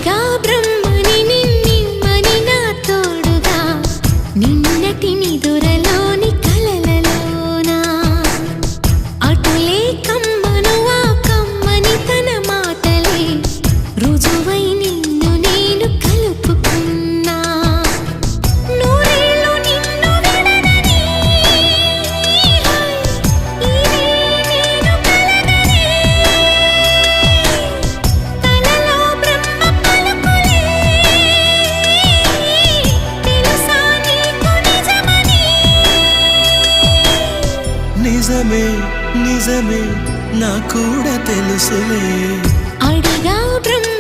అడిగా బ్రహ్మని నిన్నిమ్మని నా తోడుగా నిన్నటి నిదురలోని కలలలోనా అటులే కమ్మను ఆ కమ్మని తన మాటలే రుజువై నిన్ను నేను కలుపుకున్నా నూరేళ్ళు నిన్ను విడనని ఇదే నేను కలగనే తలలో బ్రహ్మ పలుకులే తెలుసా నీకు నిజమని నిజమే నిజమే నా కూడా తెలుసులే అడిగా బ్రహ్మ